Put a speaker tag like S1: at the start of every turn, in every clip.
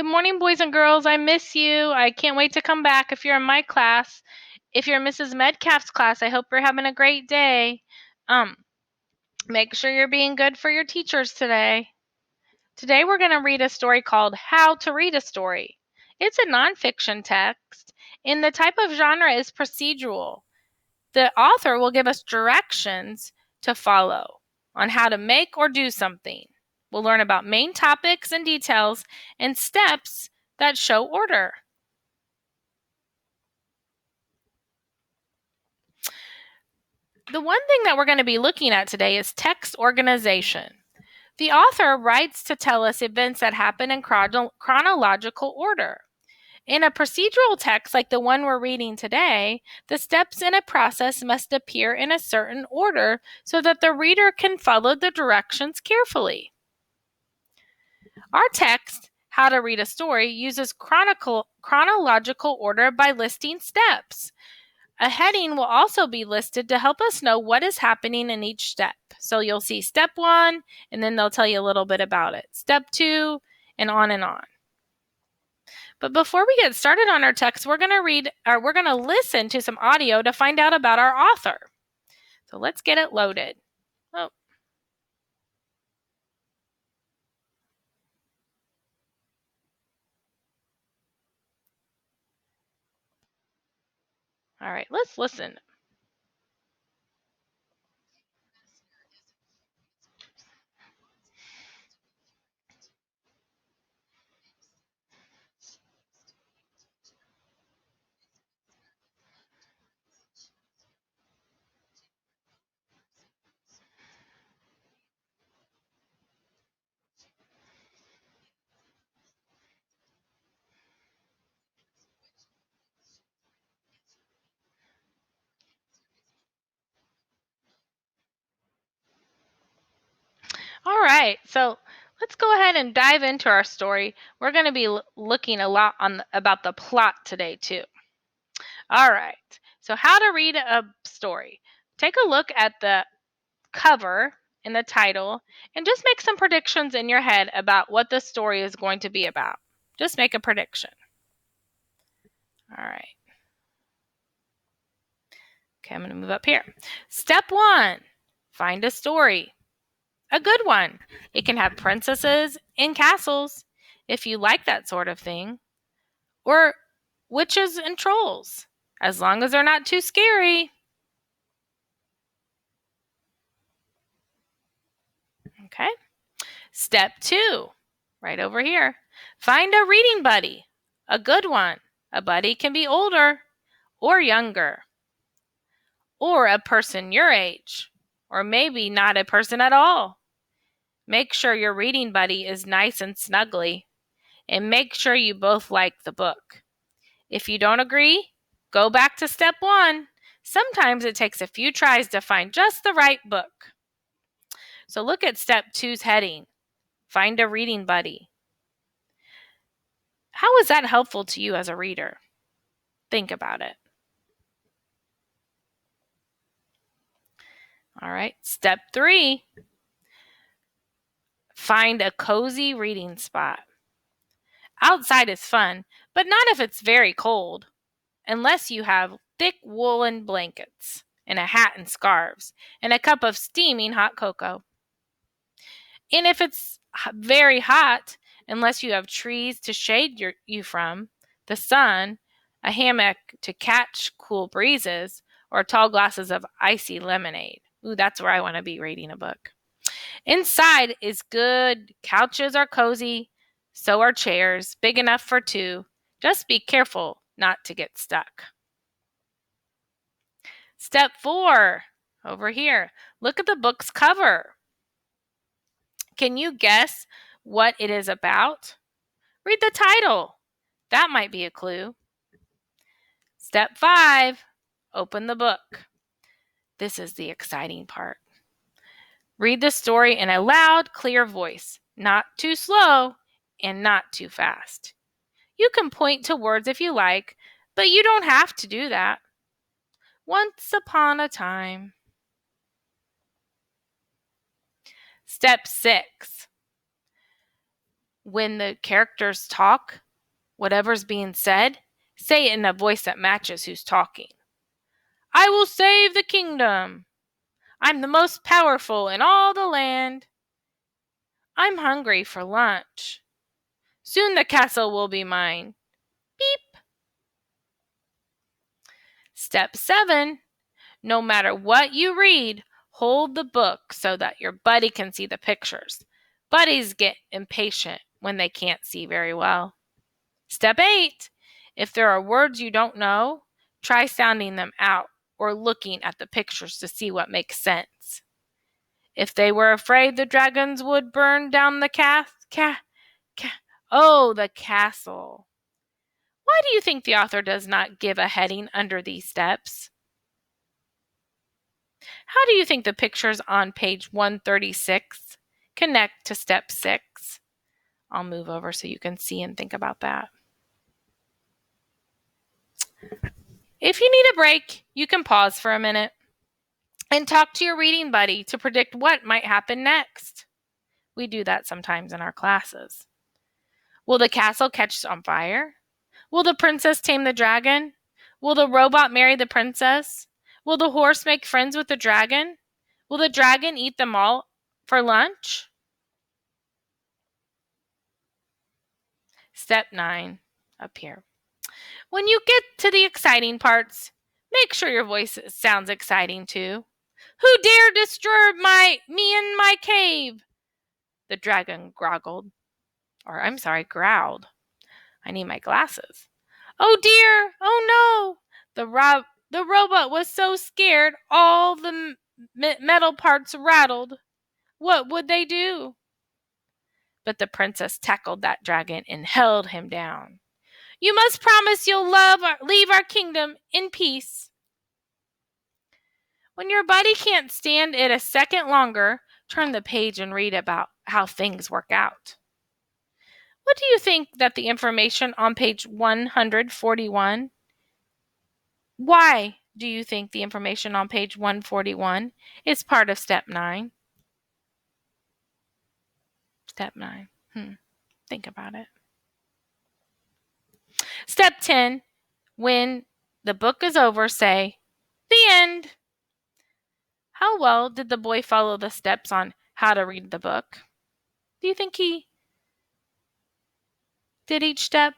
S1: Good morning, boys and girls. I miss you. I can't wait to come back if you're in my class. If you're in Mrs. Medcalf's class, I hope you're having a great day. Um, Make sure you're being good for your teachers today. Today we're going to read a story called How to Read a Story. It's a nonfiction text, and the type of genre is procedural. The author will give us directions to follow on how to make or do something. We'll learn about main topics and details and steps that show order. The one thing that we're going to be looking at today is text organization. The author writes to tell us events that happen in chronological order. In a procedural text like the one we're reading today, the steps in a process must appear in a certain order so that the reader can follow the directions carefully. Our text, How to Read a Story, uses chronological order by listing steps. A heading will also be listed to help us know what is happening in each step. So you'll see step 1, and then they'll tell you a little bit about it. Step 2, and on and on. But before we get started on our text, we're going to listen to some audio to find out about our author. So let's get it loaded. Oh. All right, let's listen. All right, so let's go ahead and dive into our story. We're going to be looking a lot about the plot today too. All right, so how to read a story. Take a look at the cover and the title and just make some predictions in your head about what the story is going to be about. Just make a prediction. All right. Okay, I'm going to move up here. Step 1, find a story. A good one. It can have princesses and castles, if you like that sort of thing, or witches and trolls, as long as they're not too scary. Okay. Step 2, right over here. Find a reading buddy. A good one. A buddy can be older or younger, or a person your age, or maybe not a person at all. Make sure your reading buddy is nice and snuggly, and make sure you both like the book. If you don't agree, go back to step 1. Sometimes it takes a few tries to find just the right book. So look at step 2's heading. Find a reading buddy. How is that helpful to you as a reader? Think about it. All right, step 3. Find a cozy reading spot. Outside is fun, but not if it's very cold, unless you have thick woolen blankets and a hat and scarves and a cup of steaming hot cocoa. And if it's very hot, unless you have trees to shade you from, the sun, a hammock to catch cool breezes, or tall glasses of icy lemonade. Ooh, that's where I want to be reading a book. Inside is good. Couches are cozy. So are chairs, big enough for 2. Just be careful not to get stuck. Step 4, over here. Look at the book's cover. Can you guess what it is about? Read the title. That might be a clue. Step 5, open the book. This is the exciting part. Read the story in a loud, clear voice, not too slow and not too fast. You can point to words if you like, but you don't have to do that. Once upon a time. Step 6. when the characters talk, whatever's being said, say it in a voice that matches who's talking. I will save the kingdom. I'm the most powerful in all the land. I'm hungry for lunch. Soon the castle will be mine. Beep. Step 7. No matter what you read, hold the book so that your buddy can see the pictures. Buddies get impatient when they can't see very well. Step 8. If there are words you don't know, try sounding them out or looking at the pictures to see what makes sense. If they were afraid the dragons would burn down the the castle. Why do you think the author does not give a heading under these steps? How do you think the pictures on page 136 connect to step 6? I'll move over so you can see and think about that. If you need a break, you can pause for a minute and talk to your reading buddy to predict what might happen next. We do that sometimes in our classes. Will the castle catch on fire? Will the princess tame the dragon? Will the robot marry the princess? Will the horse make friends with the dragon? Will the dragon eat them all for lunch? Step 9, up here. When you get to the exciting parts, make sure your voice sounds exciting too. Who dare disturb me in my cave? The dragon growled. I need my glasses. Oh dear! Oh no! The robot was so scared all the metal parts rattled. What would they do? But the princess tackled that dragon and held him down. You must promise you'll leave our kingdom in peace. When your buddy can't stand it a second longer, turn the page and read about how things work out. What do you think that the information on page 141? Why do you think the information on page 141 is part of step 9? Step 9. Think about it. Step 10. When the book is over, say, the end. How well did the boy follow the steps on how to read the book? Do you think he did each step?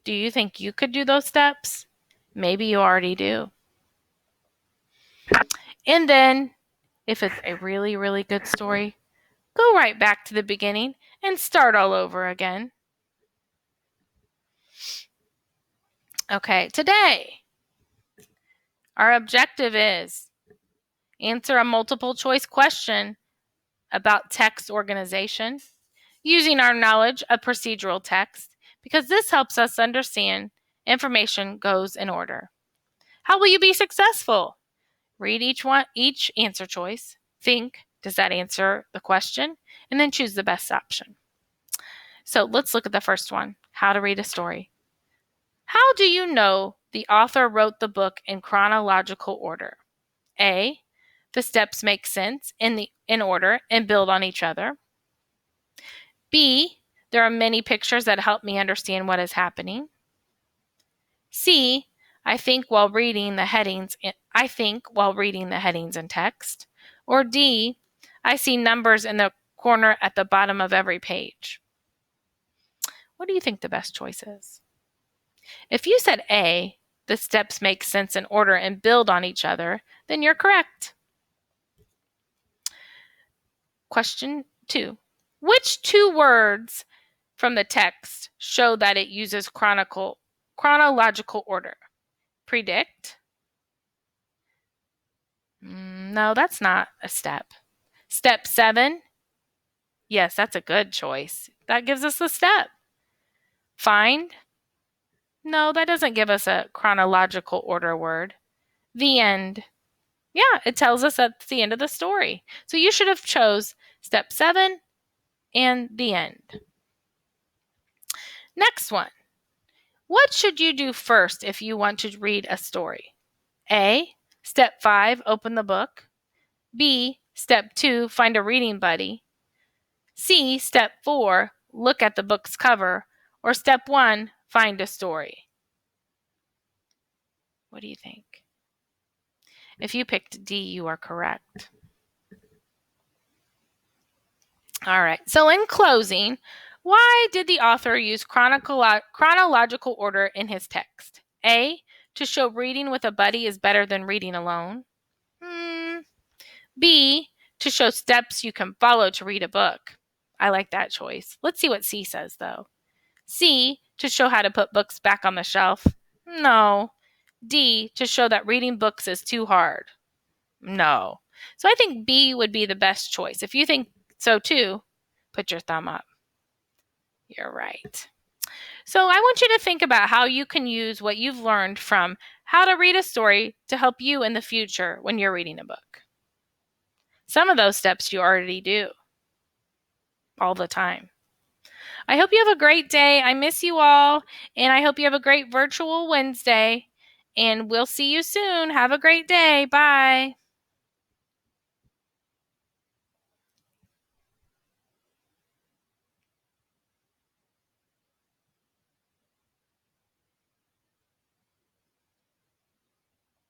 S1: Do you think you could do those steps? Maybe you already do. And then, if it's a really, really good story, go right back to the beginning and start all over again. Okay, today, our objective is answer a multiple choice question about text organization using our knowledge of procedural text, because this helps us understand information goes in order. How will you be successful? Read each answer choice. Think, does that answer the question? And then choose the best option. So let's look at the first one, how to read a story. How do you know the author wrote the book in chronological order? A, the steps make sense in order and build on each other. B, there are many pictures that help me understand what is happening. C, I think while reading the headings in text. Or D, I see numbers in the corner at the bottom of every page. What do you think the best choice is? If you said A, the steps make sense in order and build on each other, then you're correct. Question 2. Which 2 words from the text show that it uses chronological order? Predict? No, that's not a step. Step 7? Yes, that's a good choice. That gives us a step. Find? No, that doesn't give us a chronological order word. The end. Yeah, it tells us that's the end of the story. So you should have chose step 7 and the end. Next one. What should you do first if you want to read a story? A, step 5, open the book. B, step 2, find a reading buddy. C, step 4, look at the book's cover. Or step 1, find a story. What do you think? If you picked D, you are correct. All right. So in closing, why did the author use chronological order in his text? A, to show reading with a buddy is better than reading alone. B, to show steps you can follow to read a book. I like that choice. Let's see what C says, though. C, to show how to put books back on the shelf. No. D, to show that reading books is too hard. No. So I think B would be the best choice. If you think so too, put your thumb up. You're right. So I want you to think about how you can use what you've learned from how to read a story to help you in the future when you're reading a book. Some of those steps you already do all the time. I hope you have a great day. I miss you all, and I hope you have a great virtual Wednesday, and we'll see you soon. Have a great day. Bye.